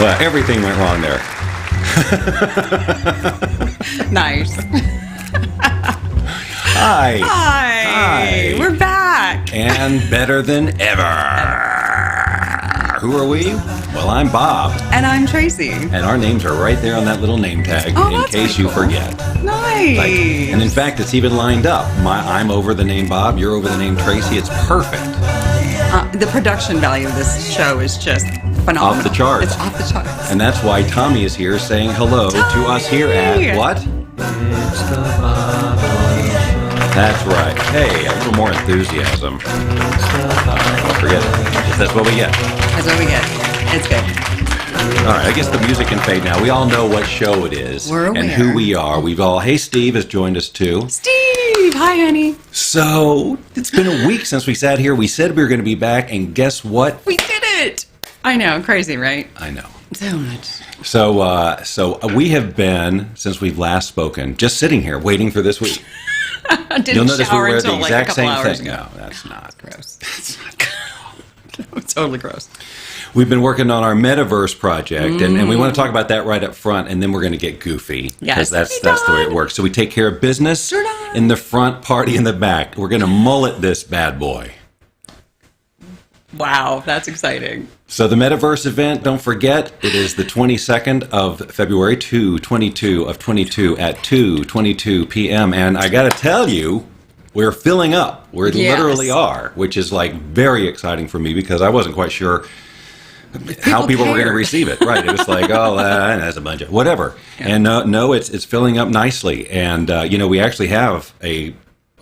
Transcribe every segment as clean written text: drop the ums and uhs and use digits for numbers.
Well, everything went wrong there. Nice. Hi. Hi. We're back. And better than ever. Who are we? Well, I'm Bob. And I'm Tracy. And our names are right there on that little name tag in case you forget. Nice. And in fact, it's even lined up. I'm over the name Bob, you're over the name Tracy. It's perfect. The production value of this show is just phenomenal. Off the charts. It's off the charts. And that's why Tommy is here saying hello to us here at what? It's the Bob Doyle Show. That's right. Hey, a little more enthusiasm. Don't forget, that's what we get. That's what we get. It's good. All right, I guess the music can fade now. We all know what show it is We're aware. and who we are. Hey, Steve has joined us too. Steve, hi, honey. So, it's been a week since we sat here. We said we were going to be back, and guess what? We did it. I know, crazy, right? I know. So much. So we have been, since we've last spoken, just sitting here waiting for this week. Didn't You'll notice we shower wear until the like exact a couple same hours thing. ago. No, that's not. Gross. That's not good. No, it's totally gross. We've been working on our Metaverse project, and we want to talk about that right up front, and then we're going to get goofy. Yes. Because that's the way it works. So we take care of business Done. in the front, party in the back. We're going to mullet this bad boy. Wow, that's exciting. So the Metaverse event, don't forget, it is the 22nd of February, 2/22 of 22 at 2:22 p.m. And I got to tell you, we're filling up. We literally are, which is like very exciting for me because I wasn't quite sure how people were going to receive it. Right. It was like, oh, that's a bunch of whatever. Yeah. And no, it's filling up nicely. And, we actually have a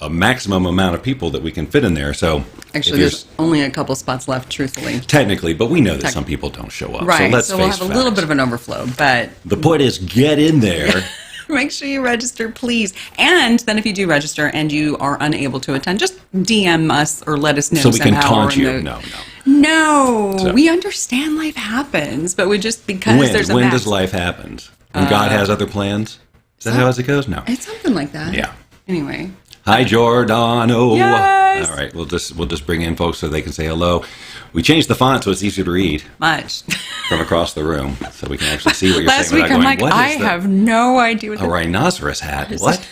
maximum amount of people that we can fit in there. So actually, there's only a couple spots left, truthfully. Technically, but we know that some people don't show up. Right. So let's we'll face have a little bit of an overflow, but the point is get in there. Make sure you register, please. And then if you do register and you are unable to attend, just DM us or let us know so we somehow. Can taunt you. No. So. We understand life happens, but we just, because there's a When does life happen? When God has other plans? Is that how it goes? No. It's something like that. Yeah. Anyway. Hi, Giordano. Yes. All right, we'll just bring in folks so they can say hello. We changed the font so it's easier to read. Much. From across the room, so we can actually see what you're Last saying. week, I'm like, I have no idea what a rhinoceros hat. What?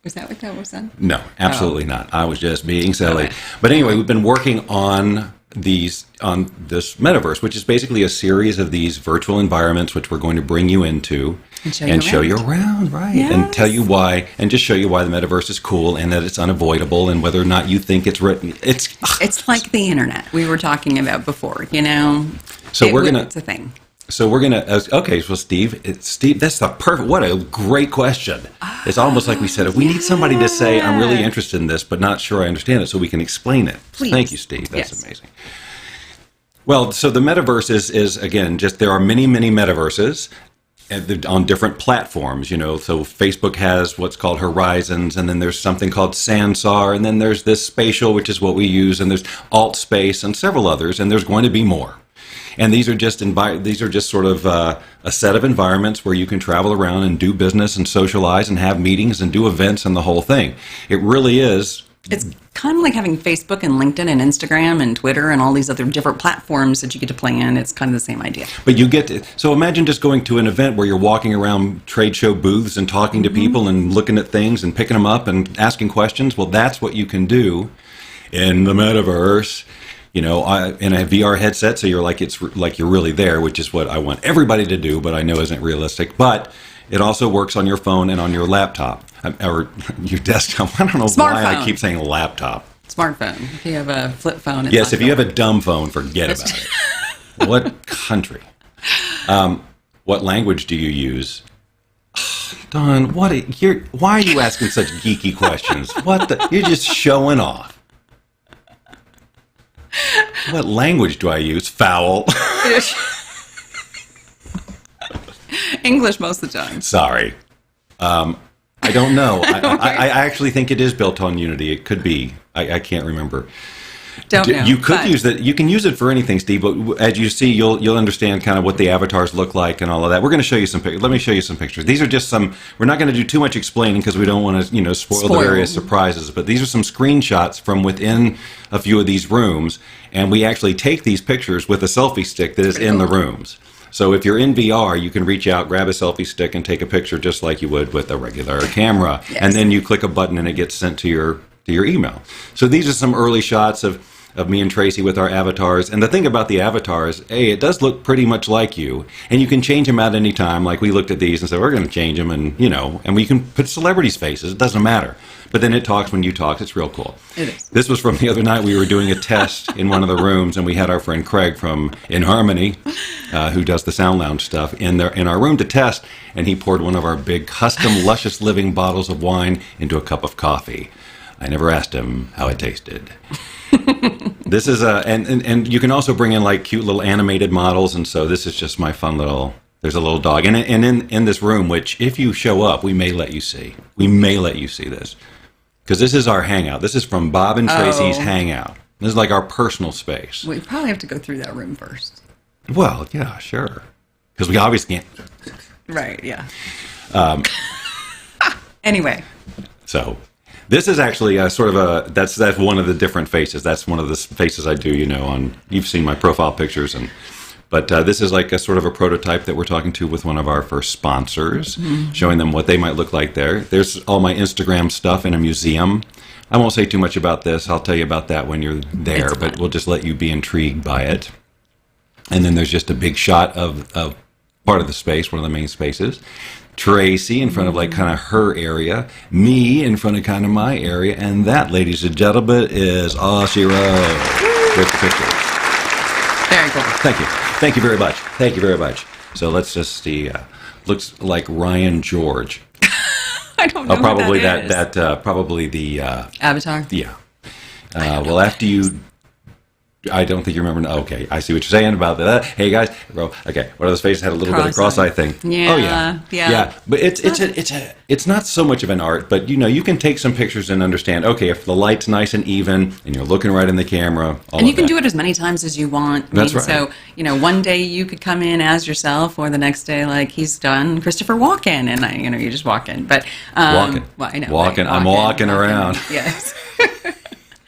Was that what that was then? No, absolutely not. I was just being silly. Okay. But anyway, we've been working on this Metaverse, which is basically a series of these virtual environments which we're going to bring you into and show you around, right? Yes. And tell you why, and just show you why the Metaverse is cool and that it's unavoidable, and whether or not you think it's written. It's like the internet we were talking about before, So it's a thing. So we're gonna. Okay, so Steve, that's the perfect. What a great question! It's almost like we said, if we need somebody to say, "I'm really interested in this, but not sure I understand it," so we can explain it. Please. Thank you, Steve. That's amazing. Well, so the Metaverse is again just there are many metaverses on different platforms. So Facebook has what's called Horizons, and then there's something called Sansar, and then there's this Spatial, which is what we use, and there's Alt Space, and several others, and there's going to be more. And these are just sort of a set of environments where you can travel around and do business and socialize and have meetings and do events and the whole thing. It really is. It's kind of like having Facebook and LinkedIn and Instagram and Twitter and all these other different platforms that you get to play in. It's kind of the same idea. But so imagine just going to an event where you're walking around trade show booths and talking to people and looking at things and picking them up and asking questions. Well, that's what you can do in the Metaverse. In a VR headset, so it's like you're really there, which is what I want everybody to do, but I know isn't realistic. But it also works on your phone and on your laptop or your desktop. I don't know why I keep saying laptop. Smartphone. If you have a flip phone. Yes, if you have a dumb phone, forget about it. What country? What language do you use? Don, why are you asking such geeky questions? You're just showing off. What language do I use? Foul. English most of the time. Sorry. I don't know. I actually think it is built on Unity. It could be. I can't remember. Don't know. You could use it. You can use it for anything, Steve. But as you see, you'll understand kind of what the avatars look like and all of that. We're going to show you some pictures. Let me show you some pictures. These are just some. We're not going to do too much explaining because we don't want to, spoil the various surprises. But these are some screenshots from within a few of these rooms, and we actually take these pictures with a selfie stick that is in the rooms. So if you're in VR, you can reach out, grab a selfie stick, and take a picture just like you would with a regular camera. Yes. And then you click a button and it gets sent to your email. So these are some early shots of me and Tracy with our avatars. And the thing about the avatars, it does look pretty much like you. And you can change them at any time. Like we looked at these and said, we're going to change them. And, and we can put celebrities' faces. It doesn't matter. But then it talks when you talk. It's real cool. It is. This was from the other night. We were doing a test in one of the rooms. And we had our friend Craig from In Harmony, who does the Sound Lounge stuff, in our room to test. And he poured one of our big custom Luscious Living bottles of wine into a cup of coffee. I never asked him how it tasted. This is and you can also bring in like cute little animated models, and so this is just my fun little. There's a little dog, and in this room, which if you show up, we may let you see. We may let you see this because this is our hangout. This is from Bob and Tracy's hangout. This is like our personal space. We probably have to go through that room first. Well, yeah, sure, because we obviously can't. Right. Yeah. Anyway. So. This is actually that's one of the different faces. That's one of the faces I do, you've seen my profile pictures, but this is like a sort of a prototype that we're talking to with one of our first sponsors, showing them what they might look like there. There's all my Instagram stuff in a museum. I won't say too much about this. I'll tell you about that when you're there, but we'll just let you be intrigued by it. And then there's just a big shot of part of the space, one of the main spaces. Tracy in front of like kind of her area, me in front of kind of my area, and that, ladies and gentlemen, is all she wrote with the pictures. Very cool. Thank you very much. Thank you very much. So let's just see. Looks like Ryan George. I don't know. Probably who that is. Probably the Avatar. Yeah. Well, after you. I don't think you remember. Okay, I see what you're saying about that. Hey guys, bro. Okay, one of those faces had a little bit of cross-eye thing. Yeah. Oh yeah. But it's not so much of an art, but you can take some pictures and understand. Okay, if the light's nice and even, and you're looking right in the camera, and you can do it as many times as you want. That's right. So one day you could come in as yourself, or the next day like he's done Christopher Walken, and you just walk in. But walking. Well, I know. Walking. I'm walking around. Yes.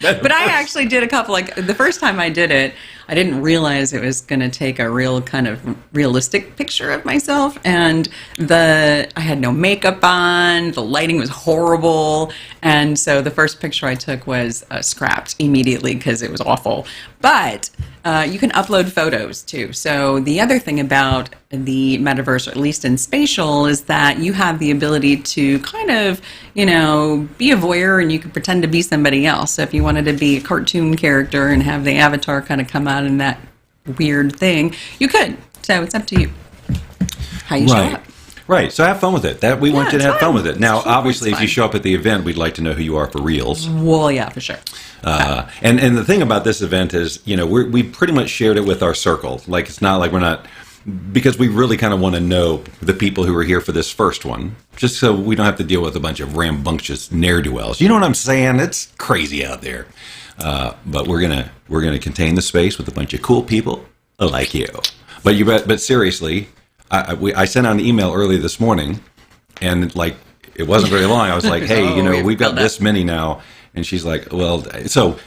But I actually did a couple, like the first time I did it, I didn't realize it was going to take a real kind of realistic picture of myself. And I had no makeup on, the lighting was horrible. And so the first picture I took was scrapped immediately because it was awful. But you can upload photos too. So the other thing about the metaverse, or at least in spatial, is that you have the ability to kind of, be a voyeur, and you can pretend to be somebody else. So if you wanted to be a cartoon character and have the avatar kind of come out in that weird thing, you could. So it's up to you how you show up. Right. So have fun with it. We want you to have fun with it. Now, obviously, if you fun. show up at the event, we'd like to know who you are for reals. Well, yeah, for sure. And the thing about this event is, we pretty much shared it with our circle. Like, it's not like we're not, because we really kind of want to know the people who are here for this first one, just so we don't have to deal with a bunch of rambunctious ne'er-do-wells. You know what I'm saying? It's crazy out there. But we're gonna contain the space with a bunch of cool people like you. But seriously, I sent out an email early this morning, and like it wasn't very long. I was like, hey, we've got this many now, and she's like, well, so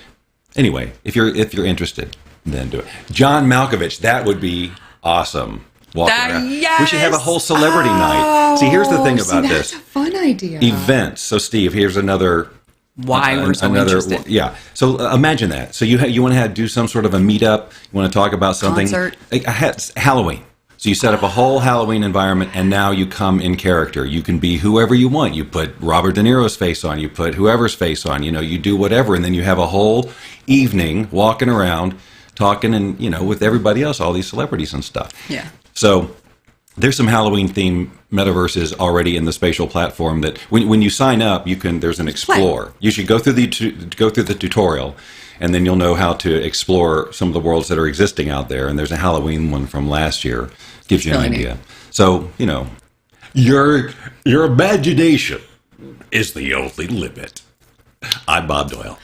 anyway, if you're interested, then do it. John Malkovich, that would be awesome. Yes. We should have a whole celebrity night. See, here's the thing about that's this. A fun idea. Events. So, Steve, here's another. Why we're so interested. Yeah. So imagine that. So you want to do some sort of a meetup. You want to talk about something. Concert. Halloween. So you set up a whole Halloween environment, and now you come in character. You can be whoever you want. You put Robert De Niro's face on. You put whoever's face on. You do whatever, and then you have a whole evening walking around, talking, and with everybody else, all these celebrities and stuff. Yeah. So there's some Halloween themed metaverses already in the spatial platform that when you sign up, there's an explore. You should go through the tutorial, and then you'll know how to explore some of the worlds that are existing out there. And there's a Halloween one from last year. Gives you an idea. Neat. So, your imagination is the only limit. I'm Bob Doyle.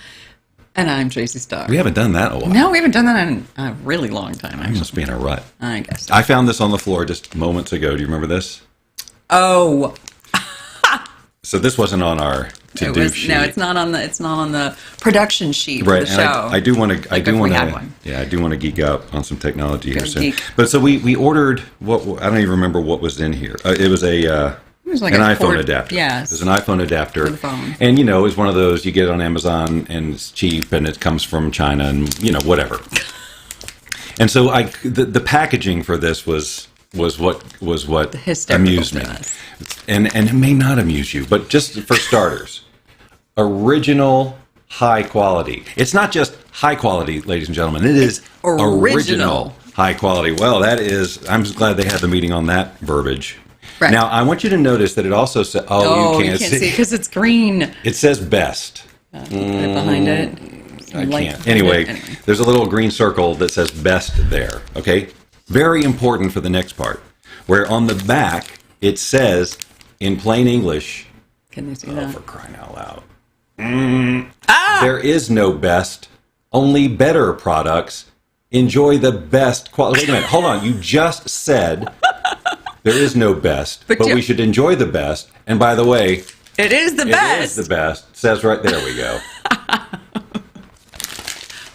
And I'm Tracy Starr. We haven't done that in a while. No, we haven't done that in a really long time, actually. I must be in a rut. I guess. I found this on the floor just moments ago. Do you remember this? Oh. So this wasn't on our to do sheet. No, it's not on the production sheet Right, for the show. and I do want to. I Like do if we want had to. one. Yeah, I do want to geek out on some technology here Go soon. geek. But so we ordered what I don't even remember what was in here. It was a. It was like an a iPhone cord- adapter. yes. It was an iPhone adapter. For the phone. And, you know, it's one of those, you get it on Amazon and it's cheap and it comes from China and, you know, whatever. And so the packaging for this was what hysterical amused me. to us. And it may not amuse you, but just for starters, original high quality. It's not just high quality, ladies and gentlemen. It is original high quality. Well, that is, I'm just glad they had the meeting on that verbiage. Right. Now, I want you to notice that it also says, Oh, you can't see because it's green. It says best. Put it behind it. I Like can't. behind Anyway, it. there's a little green circle that says best there. Okay? Very important for the next part, where on the back it says in plain English, Can they see oh, that? for crying out loud. There is no best, only better products. Enjoy the best quality. Wait a minute. Hold on. You just said there is no best, but we should enjoy the best. And by the way, It is the it best. is the best. It says right there we go.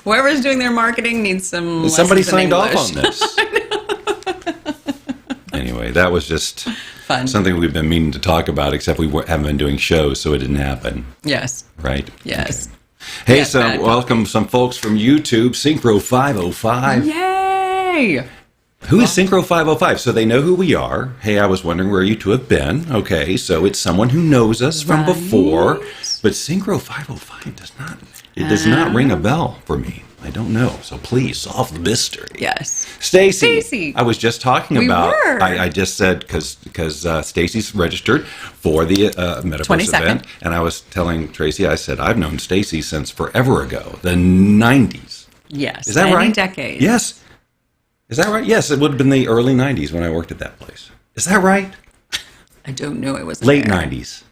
Whoever's doing their marketing needs some. Somebody lessons in signed off English. on this. Anyway, that was just Fun. something we've been meaning to talk about, except we haven't been doing shows, so it didn't happen. Yes. Right? Yes. Okay. Hey, Yes, bad. welcome some folks from YouTube, Synchro 505. Yay! Who is Synchro 505? So they know who we are. Hey, I was wondering where you two have been. Okay, so it's someone who knows us from Right. before. But Synchro 505 does not ring a bell for me. I don't know. So please solve the mystery. Yes. Stacy, I was just talking We about. were. I just said because Stacy's registered for the Metaverse 22nd. event, and I was telling Tracy, I said I've known Stacy since forever ago, the '90s. Yes. Is that many right? decades. Yes. Is that right? Yes, it would have been the early '90s when I worked at that place. Is that right? I don't know. It was Late there. '90s.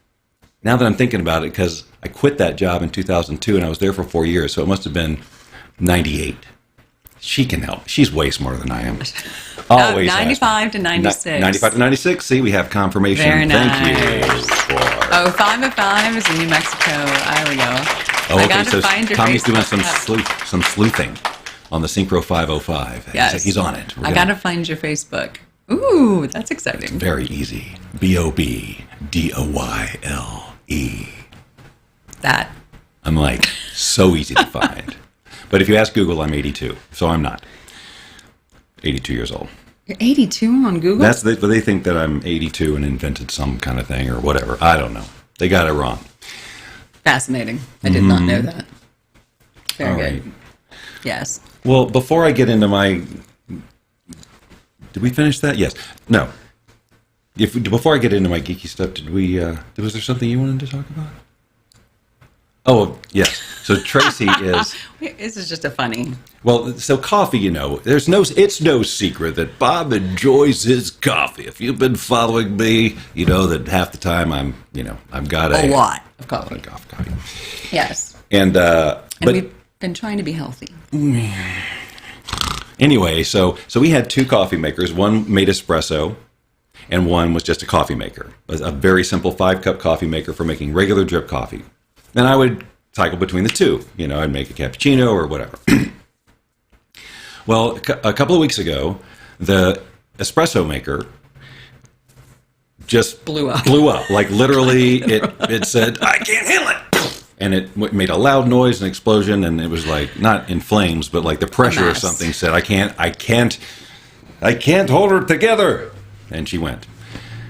Now that I'm thinking about it, because I quit that job in 2002 and I was there for 4 years, so it must have been '98. She can help. She's way smarter than I am. Always. 95 to 96. 95 to 96. See, we have confirmation. Very Thank you. nice. For... Oh, 505 is in New Mexico. There we go. Oh, I okay. gotta So find your Tommy's doing Facebook. some sleuthing on the Synchro 505. Yes. He's on it. I gotta find your Facebook. Ooh, that's exciting. Very easy. BOBDOYLE. That. I'm like, so easy to find. But if you ask Google, I'm 82. So I'm not. 82 years old. You're 82 on Google? They think that I'm 82 and invented some kind of thing or whatever. I don't know. They got it wrong. Fascinating. I did not know that. Very All good. right. Yes. Well, before I get into my... Did we finish that? Yes. No. Before I get into my geeky stuff, was there something you wanted to talk about? Oh, yes. So Tracy is... This is just a funny. Well, so coffee, it's no secret that Bob enjoys his coffee. If you've been following me, you know that half the time I've got A lot of coffee. A lot of coffee. Yes. And but we've been trying to be healthy. anyway, so we had two coffee makers. One made espresso, and one was just a coffee maker. A very simple 5-cup coffee maker for making regular drip coffee. And I would cycle between the two. I'd make a cappuccino or whatever. Well, a couple of weeks ago, the espresso maker just blew up. Like literally, it said, "I can't handle it," and it made a loud noise, an explosion, and it was like not in flames, but like the pressure of something said, "I can't hold her together," and she went.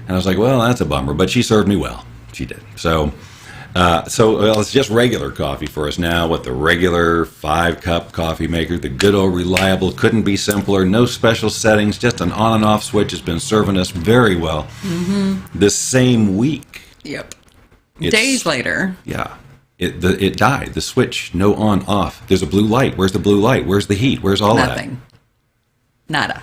And I was like, "Well, that's a bummer," but she served me well. She did. So it's just regular coffee for us now with the regular 5-cup coffee maker, the good old reliable, couldn't be simpler, no special settings, just an on and off switch has been serving us very well. Mm-hmm. This same week. Yep. Days later. Yeah. It died. The switch, no on, off. There's a blue light. Where's the blue light? Where's the heat? Where's all that? Nothing. Nada.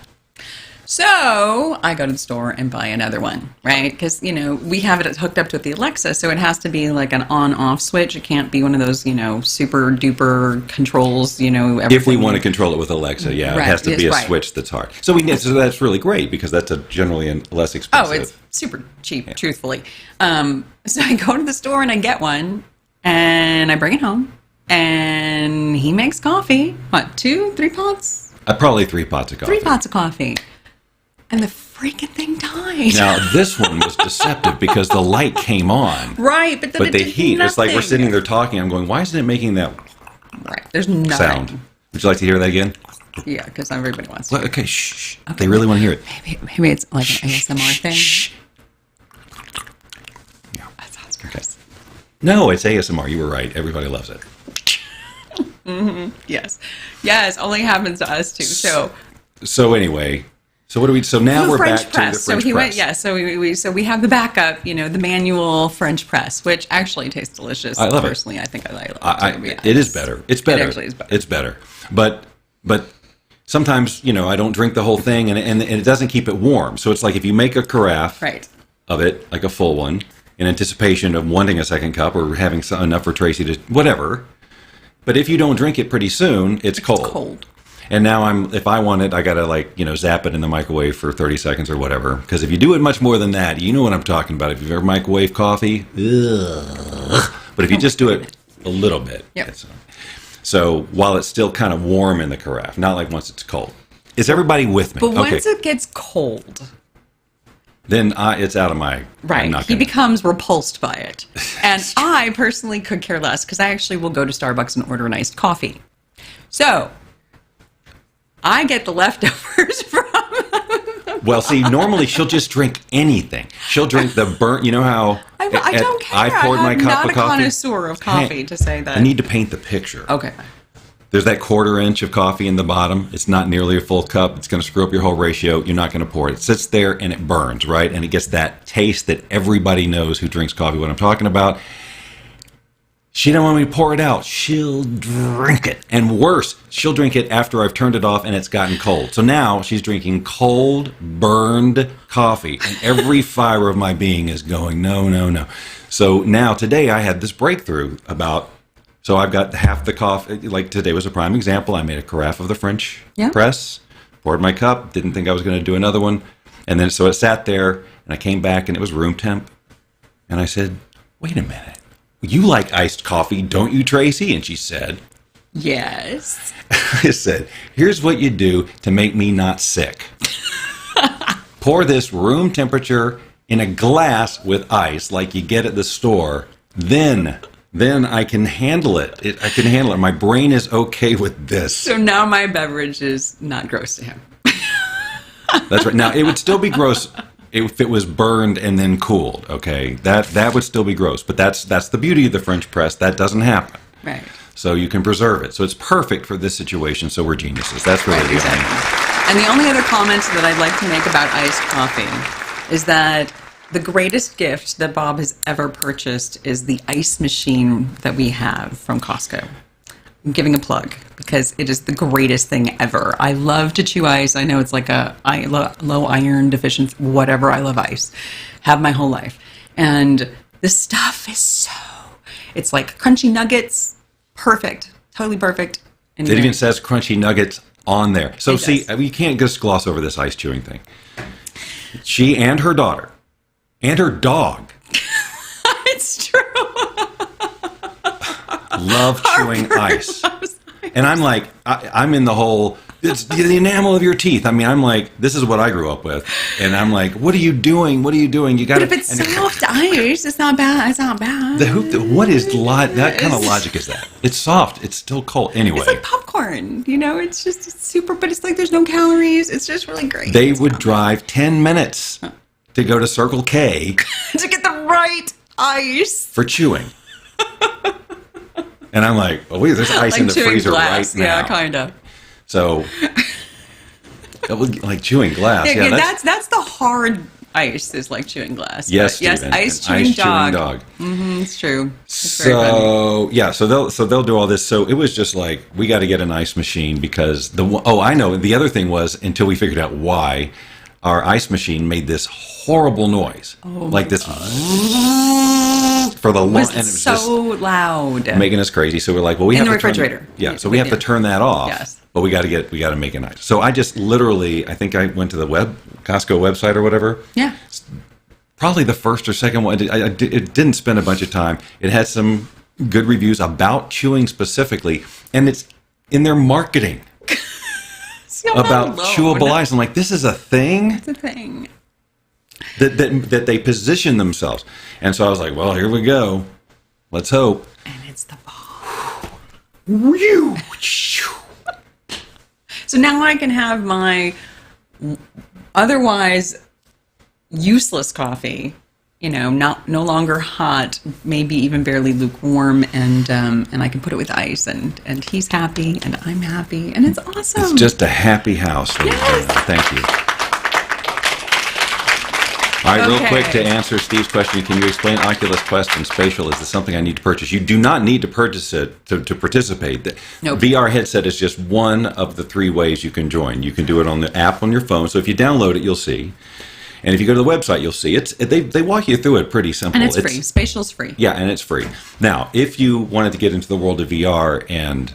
So I go to the store and buy another one, right? Because, we have it hooked up to the Alexa, so it has to be like an on-off switch. It can't be one of those, super-duper controls, everything. If we want to control it with Alexa, yeah, Right, it has to be a right. switch that's hard. So that's really great because that's generally a less Oh, expensive. it's super cheap, truthfully. So I go to the store and I get one, and I bring it home, and he makes coffee. What, 2, 3 pots? Probably 3 pots of coffee. 3 pots of coffee. And the freaking thing died. Now, this one was deceptive because the light came on. Right, but then But it the did heat, it's like we're nothing. sitting there talking. I'm going, why isn't it making that Right, there's nothing. sound? Would you like to hear that again? Yeah, because everybody wants to. Well, okay, shh. They really want to hear it. Maybe it's like an ASMR thing. Shh. Yeah. That sounds gross. No, it's ASMR. You were right. Everybody loves it. Yes, only happens to us too. So anyway, so what do we? So now we're French back press. to the French so he press. went. Yeah. So we have the backup. The manual French press, which actually tastes delicious. I love it. Personally, I think I like it. It is better. It's better. It actually is better. It's better. But sometimes I don't drink the whole thing, and it doesn't keep it warm. So it's like if you make a carafe Right. of it, like a full one, in anticipation of wanting a second cup or having enough for Tracy to whatever. But if you don't drink it pretty soon, it's cold. Cold. And now if I want it, I gotta zap it in the microwave for 30 seconds or whatever. Because if you do it much more than that, you know what I'm talking about. If you've ever microwaved coffee, ugh. But if you just do it a little bit, Yep. so while it's still kind of warm in the carafe, not like once it's cold. Is everybody with me? But once it gets cold, then it's out of my. I'm right, not he gonna- becomes repulsed by it. And I personally could care less because I actually will go to Starbucks and order an iced coffee. So I get the leftovers from. Well, see, normally she'll just drink anything. She'll drink the burnt. You know how I don't care. I poured my I'm cup not of a coffee. connoisseur of coffee to say that. I need to paint the picture. Okay. There's that 1/4 inch of coffee in the bottom. It's not nearly a full cup. It's going to screw up your whole ratio. You're not going to pour it. It sits there and it burns, right? And it gets that taste that everybody knows who drinks coffee what I'm talking about. She don't want me to pour it out. She'll drink it. And worse, she'll drink it after I've turned it off and it's gotten cold. So now she's drinking cold, burned coffee. And every fiber of my being is going, no, no, no. So now today I had this breakthrough about... So I've got half the coffee. Like today was a prime example. I made a carafe of the French press, poured my cup, didn't think I was going to do another one. And then so it sat there, and I came back, and it was room temp. And I said, wait a minute. You like iced coffee, don't you, Tracy? And she said, Yes. I said, here's what you do to make me not sick. Pour this room temperature in a glass with ice like you get at the store. Then I can handle it. I can handle it. My brain is okay with this. So now my beverage is not gross to him. That's right. Now, it would still be gross if it was burned and then cooled, okay? That would still be gross. But that's the beauty of the French press. That doesn't happen. Right. So you can preserve it. So it's perfect for this situation. So we're geniuses. That's really Right, the exactly. And the only other comment that I'd like to make about iced coffee is that the greatest gift that Bob has ever purchased is the ice machine that we have from Costco. I'm giving a plug because it is the greatest thing ever. I love to chew ice. I know it's like a low iron deficiency, whatever. I love ice. Have my whole life. And this stuff is it's like crunchy nuggets. Perfect. Totally perfect. And It even says crunchy nuggets on there. So It see, does. you can't just gloss over this ice chewing thing. She and her daughter and her dog it's true. love chewing ice. And I'm like, I'm in the whole, it's the enamel of your teeth. I mean, I'm like, this is what I grew up with. And I'm like, what are you doing? What are you doing? You got to. But if it's soft ice, it's not bad. It's not bad. What is that kind of logic is that? It's soft. It's still cold. Anyway. It's like popcorn. It's just it's super, but it's like there's no calories. It's just really great. They would drive 10 minutes to go to Circle K to get the right ice. for chewing. And I'm like, oh, wait, there's ice Like in the chewing freezer glass. right now. Yeah, kind of. So, like chewing glass. Yeah, Yeah, that's the hard ice is like chewing glass. yes, But yes, Stephen, ice an chewing dog. dog. It's true. It's very funny. So yeah, so they'll do all this. So it was just like we got to get an ice machine because I know the other thing was until we figured out why our ice machine made this horrible noise, like this for the long, and it was so just loud, making us crazy. So we're like, well, we in have the to refrigerator. so we have to turn that off. Yes. But we got to make it nice. So I just literally, I think I went to the Costco website or whatever. Yeah. Probably the first or second one. It didn't spend a bunch of time. It had some good reviews about chewing specifically, and it's in their marketing about chewable ice. I'm like, this is a thing. It's a thing that they position themselves. And so I was like, well, here we go. Let's hope. And it's the ball. So now I can have my otherwise useless coffee, no longer hot, maybe even barely lukewarm, and I can put it with ice, and he's happy, and I'm happy, and it's awesome. It's just a happy house. Yes. Thank you. All right, real quick to answer Steve's question, can you explain Oculus Quest and Spatial? Is this something I need to purchase? You do not need to purchase it to participate. The VR headset is just one of the 3 ways you can join. You can do it on the app on your phone. So if you download it, you'll see. And if you go to the website, you'll see they walk you through it pretty simple. And it's free. Spatial's free. Yeah, and it's free. Now, if you wanted to get into the world of VR and,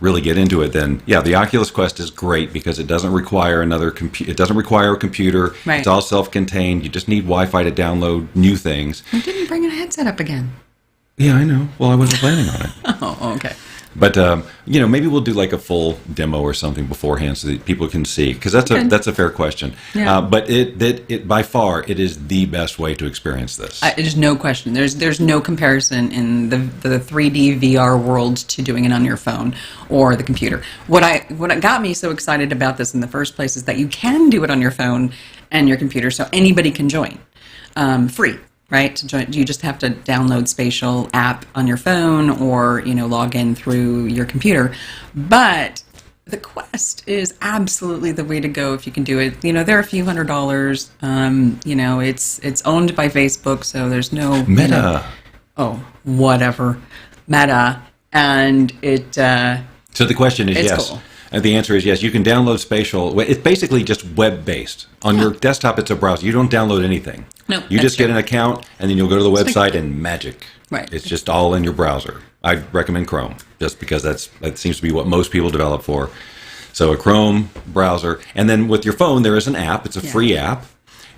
really get into it, then the Oculus Quest is great because it doesn't require it doesn't require a computer. Right. It's all self-contained. You just need Wi-Fi to download new things. You didn't bring a headset up again. Yeah, I know. Well, I wasn't planning on it. Oh, okay. But maybe we'll do like a full demo or something beforehand so that people can see, because that's a fair question. Yeah. But it by far it is the best way to experience this. There's no question. There's no comparison in the 3D VR world to doing it on your phone or the computer. What got me so excited about this in the first place is that you can do it on your phone and your computer, so anybody can join, free. Right? To join, you just have to download Spatial app on your phone or, log in through your computer. But the Quest is absolutely the way to go if you can do it. They're a few $100s. It's owned by Facebook, so there's no Meta. Whatever. Meta. And it So the question is it's yes. cool. And the answer is yes. You can download Spatial. It's basically just web-based. On your desktop, it's a browser. You don't download anything. No, you just get an account, and then you'll go to the website and magic. Right. It's just all in your browser. I recommend Chrome, just because that seems to be what most people develop for. So a Chrome browser. And then with your phone, there is an app. It's a free app.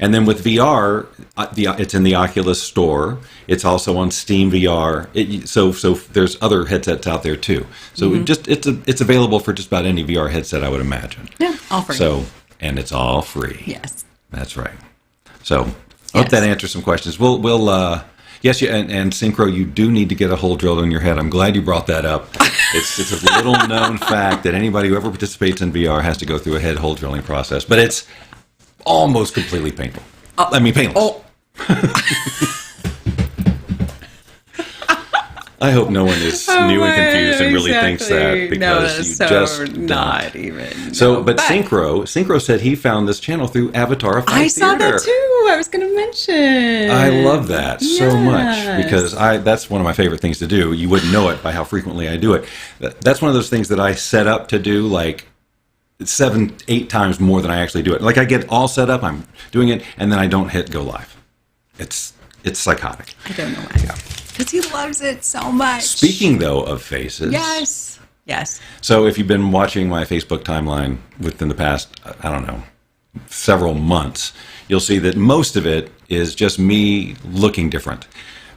And then with VR, it's in the Oculus Store. It's also on Steam VR. So there's other headsets out there too. So it's available for just about any VR headset, I would imagine. Yeah, all free. So, and it's all free. Yes. That's right. So I hope that answers some questions. Yes, and Synchro, you do need to get a hole drilled in your head. I'm glad you brought that up. It's a little known fact that anybody who ever participates in VR has to go through a head hole drilling process, but it's almost completely painful. Painless. I hope no one is new and confused and really thinks that, because not even. So, but Synchro said he found this channel through Avatar of Fight I saw Theater. that too. I was going to mention. I love that so much because that's one of my favorite things to do. You wouldn't know it by how frequently I do it. That's one of those things that I set up to do like 7-8 times more than I actually do it. Like I get all set up, I'm doing it, and then I don't hit go live. It's psychotic. I don't know why. Yeah. Because he loves it so much. Speaking, though, of faces. Yes. So if you've been watching my Facebook timeline within the past, I don't know, several months, you'll see that most of it is just me looking different.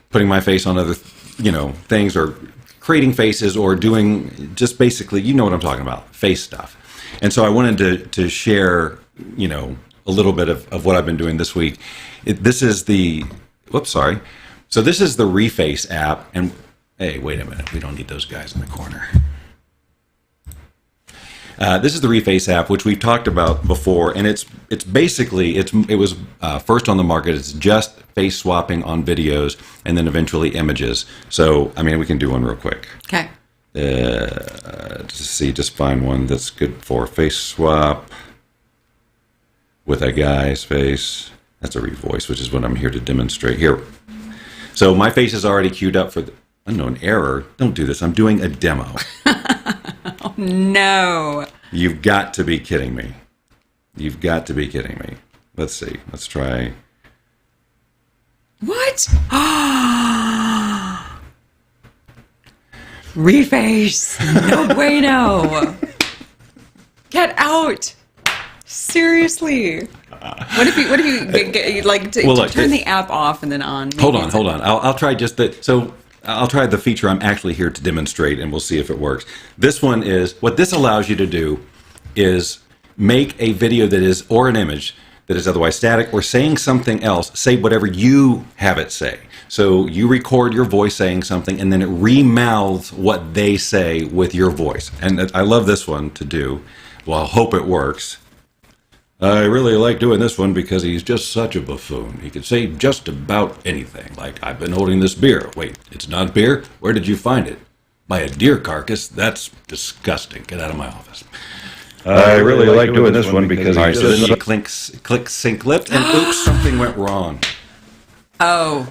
Putting my face on other, things, or creating faces, or doing just basically, you know what I'm talking about, face stuff. And so I wanted to share, a little bit of what I've been doing this week. This is the Reface app, and hey, wait a minute, we don't need those guys in the corner. This is the Reface app, which we've talked about before, and it was first on the market. It's just face swapping on videos, and then eventually images. So, we can do one real quick. Okay. Just find one that's good for face swap with a guy's face. That's a revoice, which is what I'm here to demonstrate here. So my face is already queued up for the unknown error. Don't do this. I'm doing a demo. Oh, no. You've got to be kidding me. Let's see. Let's try. What? Reface. No bueno. Get out. Seriously. What if you like to, Well, look, turn the app off and then on? Hold on. I'll try just the so. I'll try the feature I'm actually here to demonstrate, and we'll see if it works. This one is what this allows you to do is make a video that is, or an image that is otherwise static, or saying something else. Say whatever you have it say. So you record your voice saying something, and then it remouths what they say with your voice. And I love this one to do. Well, I hope it works. I really like doing this one because he's just such a buffoon. He can say just about anything. Like, I've been holding this beer. Wait, it's not beer? Where did you find it? By a deer carcass? That's disgusting. Get out of my office. I really like doing this one because he's just... So then you click sync lips, and oops, something went wrong. Oh.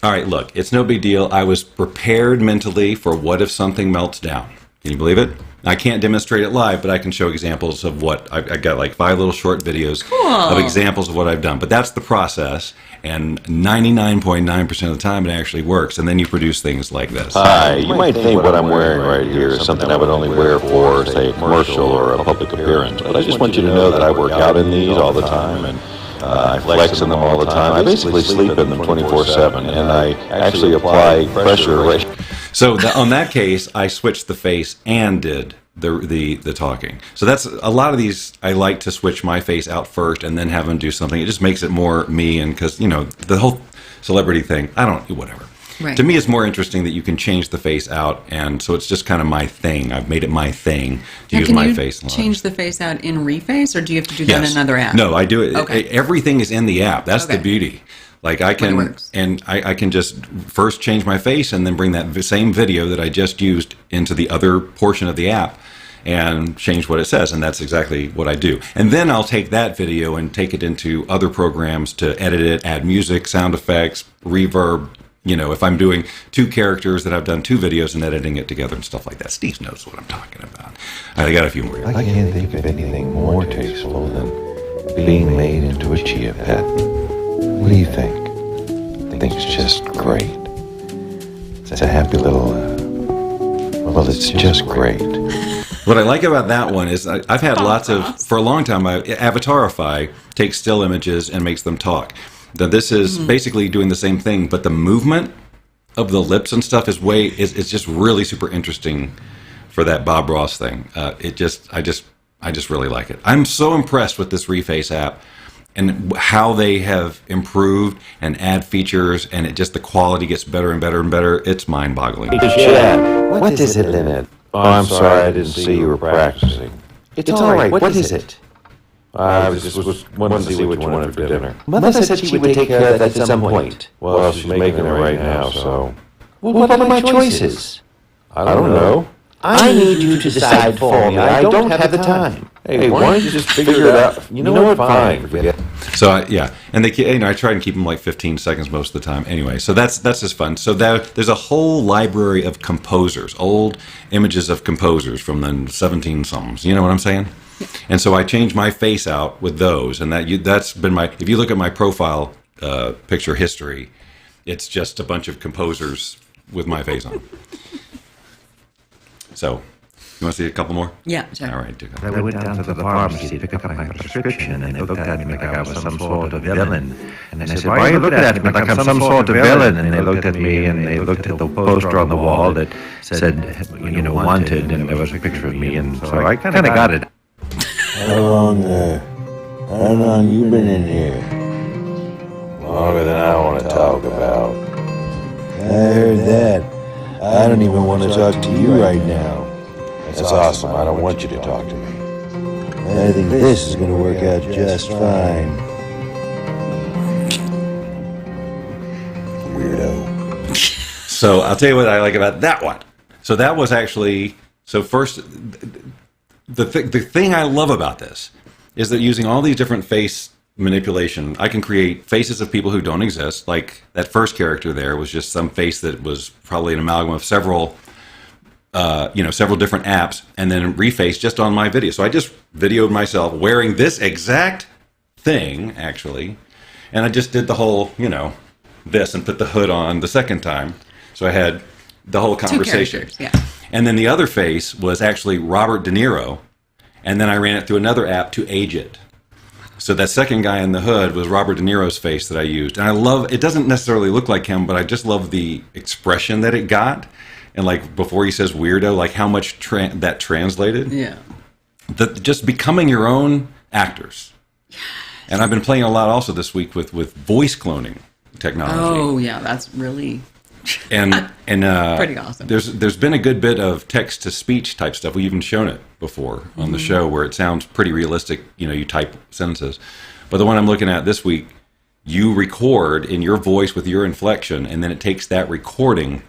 All right, look, it's no big deal. I was prepared mentally for what if something melts down. Can you believe it? I can't demonstrate it live, but I can show examples of what I got, like 5 little short videos of examples of what I've done. But that's the process, and 99.9% of the time it actually works. And then you produce things like this. Hi, you might think what I'm wearing right here is something I would only wear for, say, a commercial or a public appearance. But I just want you to know that I work out in these all the time, and I flex in them all the time. I basically sleep in them 24/7, and I actually apply pressure right. So on that case, I switched the face and did the talking. So that's a lot of these. I like to switch my face out first and then have them do something. It just makes it more me, and because the whole celebrity thing, I don't whatever. Right. To me, it's more interesting that you can change the face out, and so it's just kind of my thing. I've made it my thing to use my face. Can you change the face out in Reface, or do you have to do that Yes. in another app? No, I do it. Okay. Everything is in the app. That's the beauty. Like I can, and I can just first change my face and then bring that same video that I just used into the other portion of the app and change what it says. And that's exactly what I do. And then I'll take that video and take it into other programs to edit it, add music, sound effects, reverb. If I'm doing 2 characters that I've done 2 videos and editing it together and stuff like that. Steve knows what I'm talking about. I got a few more. I can't think of anything more tasteful than being made into a chia pet. What do you think? I think it's just great. It's a happy little, well, it's just great. What I like about that one is I've had for a long time, Avatarify takes still images and makes them talk. Now, this is basically doing the same thing, but the movement of the lips and stuff is just really super interesting for that Bob Ross thing. I just really like it. I'm so impressed with this Reface app and how they have improved and add features, and the quality gets better and better and better. It's mind-boggling. Hey, Chad, what is it in it? Oh, I'm sorry, I didn't see you were practicing. It's all right. What is it? I just wanted to see what you wanted for dinner. Mother said she would take care of that at some point. Well, she's making it right now, so... Well, what are my choices? I don't know. I need you to decide for me. I don't have the time. Hey, why don't you just figure it out? You know what? Fine. Forget it. So, and I try and keep them like 15 seconds most of the time. Anyway, so that's just fun. So there's a whole library of composers, old images of composers from the 17-somethings. You know what I'm saying? And so I changed my face out with those, and that's been if you look at my profile picture history, it's just a bunch of composers with my face on. So, you want to see a couple more? Yeah, sure. All right, do that. I went down to the pharmacy to pick up my prescription, and they looked at me like I was some sort of villain. And I said, why are you looking at me like I'm some sort of villain? And they looked at me, and they looked at the poster on the wall that said, wanted, and there was a picture of me, and so I kind of got it. How long you been in here? Longer than I want to talk about. I heard that. I don't even want to talk to you right now. That's awesome. I don't want you to talk to me. I think this is going to work out just fine. Weirdo. So I'll tell you what I like about that one. So that was actually first. The thing I love about this is that using all these different face manipulation, I can create faces of people who don't exist. Like that first character there was just some face that was probably an amalgam of several different apps, and then reface just on my video. So I just videoed myself wearing this exact thing, actually. And I just did the whole, this and put the hood on the second time. So I had the whole conversation. 2 characters, yeah. And then the other face was actually Robert De Niro. And then I ran it through another app to age it. So that second guy in the hood was Robert De Niro's face that I used. And I love, it doesn't necessarily look like him, but I just love the expression that it got. And like before he says weirdo, like how much that translated. Yeah. Just becoming your own actors. And I've been playing a lot also this week with voice cloning technology. Oh, yeah, that's really and pretty awesome. There's been a good bit of text to speech type stuff. We've even shown it before on the show where it sounds pretty realistic. You type sentences. But the one I'm looking at this week, you record in your voice with your inflection, and then it takes that recording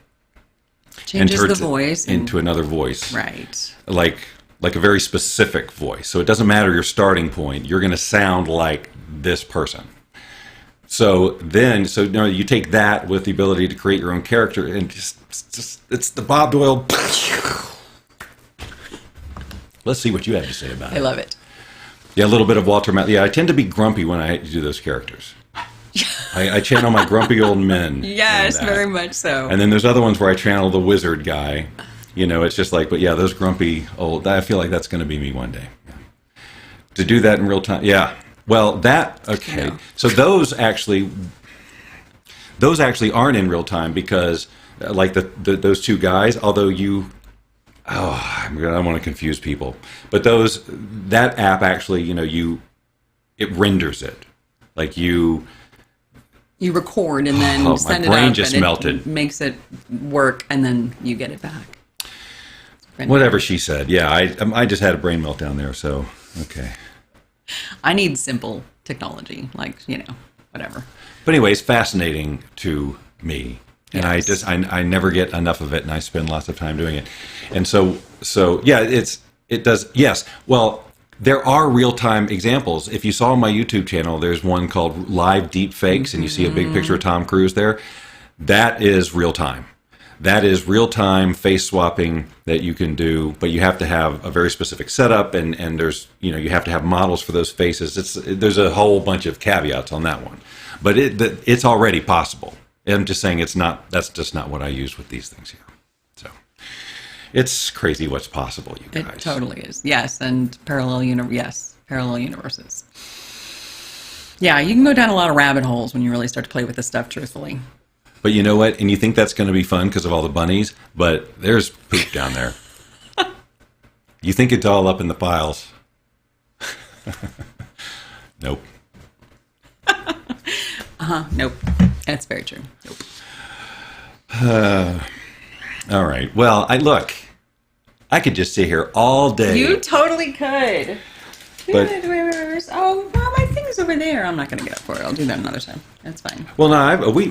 changes and turns the voice it into another voice. Right. Like a very specific voice. So it doesn't matter your starting point. You're going to sound like this person. So you take that with the ability to create your own character, and just it's the Bob Doyle. Let's see what you have to say about it. I love it. Yeah, a little bit of Walter Matthau. Yeah, I tend to be grumpy when I do those characters. I channel my grumpy old men. Yes, very much so. And then there's other ones where I channel the wizard guy. It's just like, but yeah, those grumpy old, I feel like that's going to be me one day. Yeah. To do that in real time. Yeah. Well, okay. Yeah. So those actually aren't in real time because like those two guys, although I don't want to confuse people, but that app actually, it renders it. Like you record and then send it up. My brain just and melted. It makes it work and then you get it back. Whatever she said. Yeah, I just had a brain meltdown there, so, okay. I need simple technology, whatever. But anyway, it's fascinating to me. And yes. I never get enough of it, and I spend lots of time doing it. And so yeah, it does, yes. Well, there are real-time examples. If you saw on my YouTube channel, there's one called Live Deep Fakes, and you see a big picture of Tom Cruise there. That is real-time. That is real-time face swapping that you can do, but you have to have a very specific setup, and there's you have to have models for those faces. There's a whole bunch of caveats on that one, but it's already possible. I'm just saying that's just not what I use with these things here. So it's crazy what's possible, you guys. It totally is. Yes, and parallel universes. Yeah, you can go down a lot of rabbit holes when you really start to play with this stuff, truthfully. But you know what? And you think that's going to be fun because of all the bunnies, but there's poop down there. You think it's all up in the files. Nope. Nope. That's very true. Nope. All right. Well, I could just sit here all day. You totally could. But, my thing's over there. I'm not going to get up for it. I'll do that another time. That's fine. Well, no,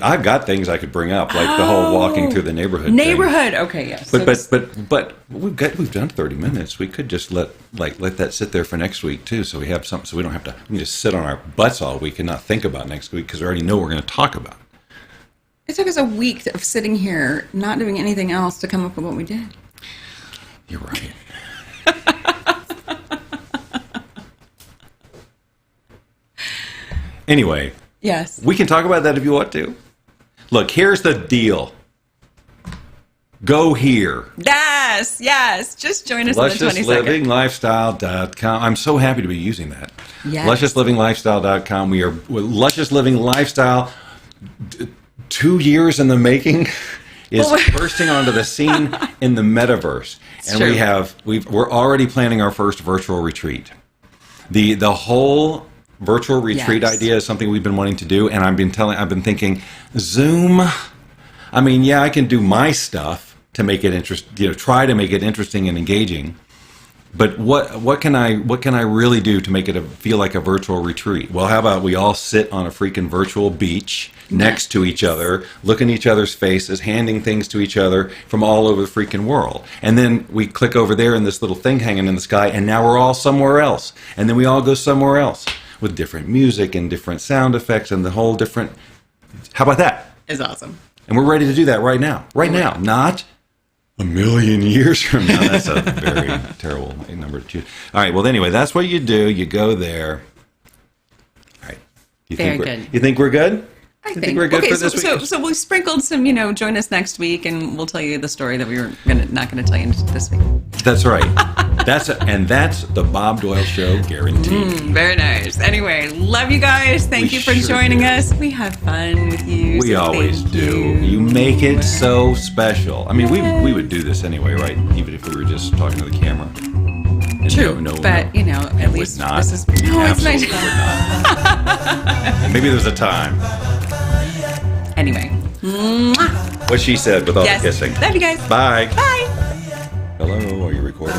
I've got things I could bring up, like the whole walking through the neighborhood. Neighborhood. Thing. Okay, yes. But we've done 30 minutes. We could just let that sit there for next week too, so we have something, so we don't have to just sit on our butts all week and not think about next week because we already know what we're going to talk about. It took us a week of sitting here, not doing anything else, to come up with what we did. You're right. Anyway. Yes. We can talk about that if you want to. Look, here's the deal. Go here. Yes. Just join us on the 22nd. LusciousLivingLifestyle.com. I'm so happy to be using that. Yes. LusciousLivingLifestyle.com. We are Luscious Living Lifestyle. 2 years in the making is bursting onto the scene in the Metaverse. And we're already planning our first virtual retreat. The whole virtual retreat idea is something we've been wanting to do, and I've been thinking, Zoom. I mean, yeah, I can do my stuff to make it try to make it interesting and engaging. But what can I really do to make it feel like a virtual retreat? Well, how about we all sit on a freaking virtual beach next to each other, look in each other's faces, handing things to each other from all over the freaking world. And then we click over there in this little thing hanging in the sky, and now we're all somewhere else. And then we all go somewhere else with different music and different sound effects and the whole different... How about that? It's awesome. And we're ready to do that right now. Right now, not a million years from now. That's a very terrible number to choose. All right, well, anyway, that's what you do. You go there. Very good. You think we're good? I think we're good okay, for this week? So we sprinkled some, join us next week and we'll tell you the story that we were not going to tell you this week. That's right. That's the Bob Doyle Show guarantee. Very nice. Anyway, love you guys. Thank you for joining us. We have fun with you. We always do. You make it so special. I mean, we would do this anyway, right? Even if we were just talking to the camera. And True, but at least not. this is no, it's Absolutely not. would not. Maybe there's a time. Anyway, What she said with all yes. the kissing. Love you guys. Bye. Bye. Hello, are you recording?